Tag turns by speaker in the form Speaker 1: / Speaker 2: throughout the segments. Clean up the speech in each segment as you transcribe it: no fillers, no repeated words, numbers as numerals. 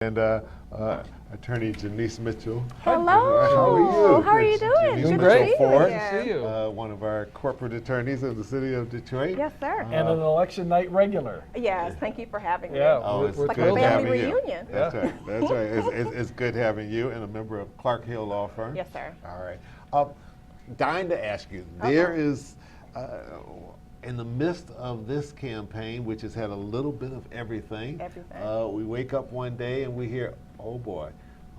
Speaker 1: And Attorney Jenice Mitchell.
Speaker 2: Hello.
Speaker 1: How are you?
Speaker 2: How are you doing?
Speaker 1: Jenice
Speaker 2: Good
Speaker 1: Mitchell
Speaker 2: to see
Speaker 1: Ford,
Speaker 2: you again.
Speaker 3: See you.
Speaker 1: one of our corporate attorneys in the city of Detroit.
Speaker 2: Yes, sir.
Speaker 3: And an election night regular.
Speaker 2: Yes, thank you for having me.
Speaker 3: Yeah,
Speaker 1: Oh, it's
Speaker 3: we're
Speaker 2: like
Speaker 1: good
Speaker 2: a family
Speaker 1: having
Speaker 2: reunion.
Speaker 1: you. That's right. That's right. It's good having you, and a member of Clark Hill Law Firm.
Speaker 2: Yes, sir.
Speaker 1: All right. Dying to ask you, there is, in the midst of this campaign, which has had a little bit of everything, we wake up one day and we hear, oh boy,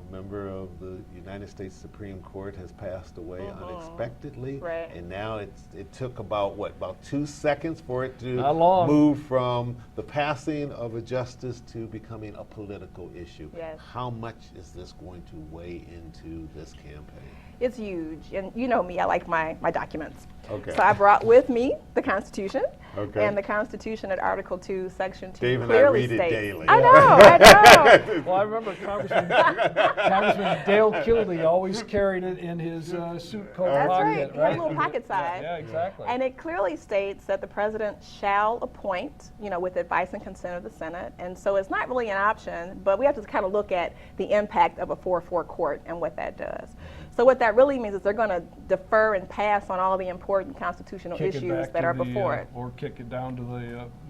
Speaker 1: a member of the United States Supreme Court has passed away unexpectedly.
Speaker 2: Right.
Speaker 1: And now it took about 2 seconds for it to
Speaker 3: Not long.
Speaker 1: move from the passing of a justice to becoming a political issue.
Speaker 2: Yes.
Speaker 1: How much is this going to weigh into this campaign?
Speaker 2: It's huge, and you know me, I like my documents.
Speaker 1: Okay.
Speaker 2: So I brought with me the Constitution,
Speaker 1: Okay.
Speaker 2: and the Constitution at Article 2, Section 2
Speaker 1: Dave and I
Speaker 2: clearly
Speaker 1: read it
Speaker 2: states.
Speaker 1: daily.
Speaker 2: I know.
Speaker 3: Well, I remember Congressman Dale Kildee always carried it in his suit coat
Speaker 2: That's right.
Speaker 3: pocket,
Speaker 2: He had a little pocket size.
Speaker 3: Yeah, exactly.
Speaker 2: And it clearly states that the president shall appoint, with advice and consent of the Senate. And so it's not really an option, but we have to kind of look at the impact of a 4-4 court and what that does. So what that really means is they're going to defer and pass on all the important constitutional
Speaker 3: Kick it
Speaker 2: issues
Speaker 3: back
Speaker 2: that
Speaker 3: to
Speaker 2: are
Speaker 3: the,
Speaker 2: before it.
Speaker 3: Or kick it down to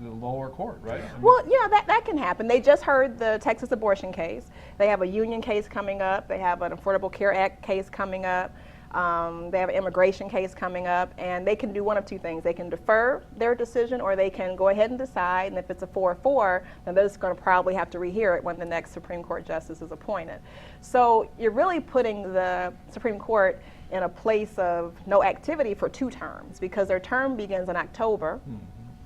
Speaker 3: the lower court, right? I mean,
Speaker 2: Well, that can happen. They just heard the Texas abortion case. They have a union case coming up. They have an Affordable Care Act case coming up. They have an immigration case coming up, and they can do one of two things. They can defer their decision, or they can go ahead and decide, and if it's a 4-4, then they're just going to probably have to rehear it when the next Supreme Court justice is appointed. So you're really putting the Supreme Court in a place of no activity for 2 terms, because their term begins in October,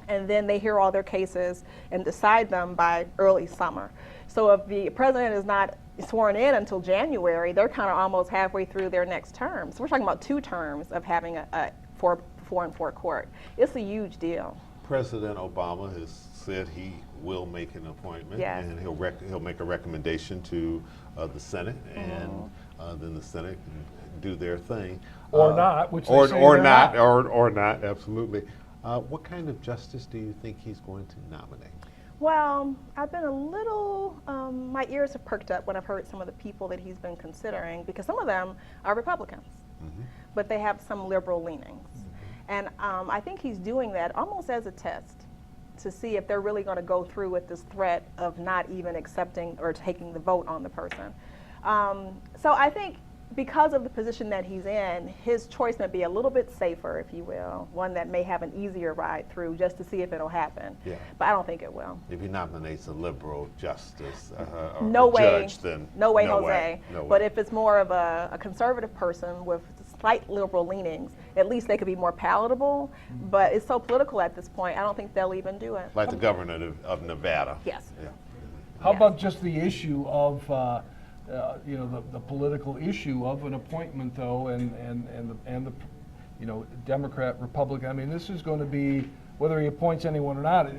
Speaker 2: and then they hear all their cases and decide them by early summer. So if the president is not sworn in until January, they're kind of almost halfway through their next term. So we're talking about 2 terms of having a 4-4 court. It's a huge deal.
Speaker 1: President Obama has said he will make an appointment,
Speaker 2: Yes.
Speaker 1: and he'll make a recommendation to the Senate, and then the Senate can do their thing.
Speaker 3: Or not, which they
Speaker 1: or
Speaker 3: say
Speaker 1: or
Speaker 3: they're
Speaker 1: not,
Speaker 3: not.
Speaker 1: or not, absolutely. What kind of justice do you think he's going to nominate?
Speaker 2: Well, I've been a little, my ears have perked up when I've heard some of the people that he's been considering, because some of them are Republicans, but they have some liberal leanings. And I think he's doing that almost as a test to see if they're really going to go through with this threat of not even accepting or taking the vote on the person. So I think because of the position that he's in, his choice may be a little bit safer, if you will, one that may have an easier ride through just to see if it'll happen.
Speaker 1: Yeah.
Speaker 2: But I don't think it will.
Speaker 1: If he nominates a liberal justice or
Speaker 2: No
Speaker 1: a
Speaker 2: way.
Speaker 1: judge, then
Speaker 2: No way,
Speaker 1: no
Speaker 2: Jose.
Speaker 1: way. No
Speaker 2: But
Speaker 1: way.
Speaker 2: if it's more of a conservative person with slight liberal leanings, at least they could be more palatable. But it's so political at this point, I don't think they'll even do it.
Speaker 1: Like the governor of Nevada.
Speaker 2: Yes.
Speaker 1: Yeah.
Speaker 3: How
Speaker 2: Yes.
Speaker 3: about just the issue of, the political issue of an appointment, though, and the Democrat, Republican. I mean, this is going to be, whether he appoints anyone or not,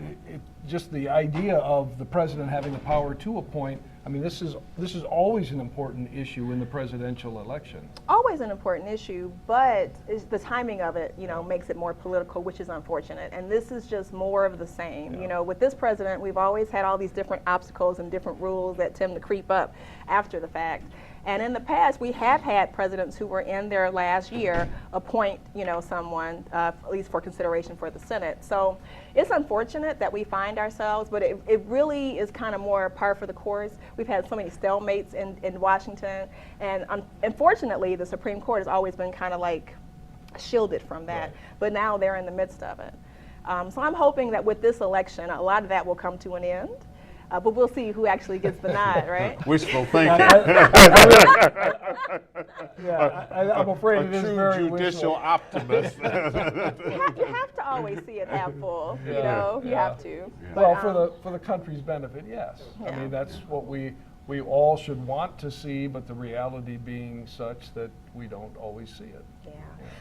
Speaker 3: just the idea of the president having the power to appoint. I mean, this is always an important issue in the presidential election.
Speaker 2: Always an important issue, but it's the timing of it, makes it more political, which is unfortunate. And this is just more of the same.
Speaker 3: Yeah.
Speaker 2: With this president, we've always had all these different obstacles and different rules that tend to creep up after the fact. And in the past, we have had presidents who were in their last year appoint, someone, at least for consideration for the Senate. So it's unfortunate that we find ourselves, but it really is kind of more par for the course. We've had so many stalemates in Washington, and unfortunately, the Supreme Court has always been kind of like shielded from that,
Speaker 1: Right.
Speaker 2: but now they're in the midst of it. So I'm hoping that with this election, a lot of that will come to an end. But we'll see who actually gets the nod, right?
Speaker 1: Wishful thinking.
Speaker 3: I'm afraid it is
Speaker 1: true
Speaker 3: very
Speaker 1: judicial
Speaker 3: wishful.
Speaker 1: optimist.
Speaker 2: You have to always see it half full, you have to.
Speaker 3: Well,
Speaker 2: But,
Speaker 3: for the country's benefit, yes. I
Speaker 2: Yeah.
Speaker 3: mean, that's what we all should want to see, but the reality being such that we don't always see it.
Speaker 2: yeah.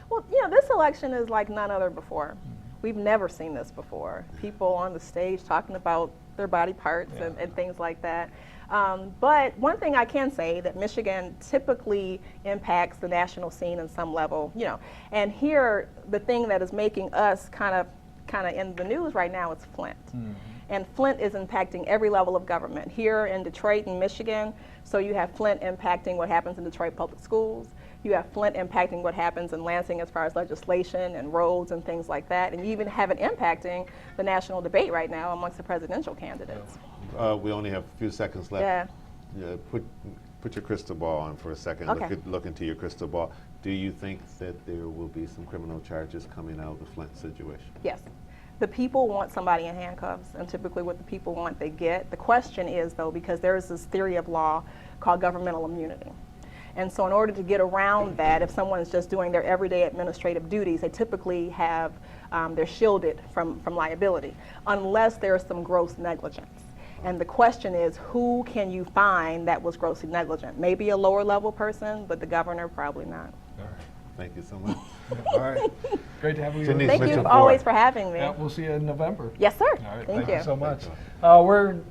Speaker 2: Well, this election is like none other before. We've never seen this before. People on the stage talking about their body parts and things like that. But one thing I can say that Michigan typically impacts the national scene in some level, and here the thing that is making us kind of in the news right now is Flint. And Flint is impacting every level of government. Here in Detroit and Michigan, so you have Flint impacting what happens in Detroit public schools. You have Flint impacting what happens in Lansing as far as legislation and roads and things like that. And you even have it impacting the national debate right now amongst the presidential candidates.
Speaker 1: We only have a few seconds left.
Speaker 2: Yeah.
Speaker 1: Put your crystal ball on for a second.
Speaker 2: Okay.
Speaker 1: Look into your crystal ball. Do you think that there will be some criminal charges coming out of the Flint situation?
Speaker 2: Yes. The people want somebody in handcuffs, and typically what the people want, they get. The question is, though, because there is this theory of law called governmental immunity. And so in order to get around that, if someone's just doing their everyday administrative duties, they typically have, they're shielded from liability, unless there's some gross negligence. And the question is, who can you find that was grossly negligent? Maybe a lower level person, but the governor, probably not.
Speaker 1: All right. Thank you so much. All right.
Speaker 3: Great to have you.
Speaker 1: Jenice
Speaker 2: Thank
Speaker 1: Mitchell
Speaker 2: you
Speaker 1: Ford.
Speaker 2: always for having me.
Speaker 3: Yeah, we'll see you in November.
Speaker 2: Yes, sir.
Speaker 3: All right,
Speaker 2: Thank
Speaker 3: you
Speaker 2: you
Speaker 3: so much. We're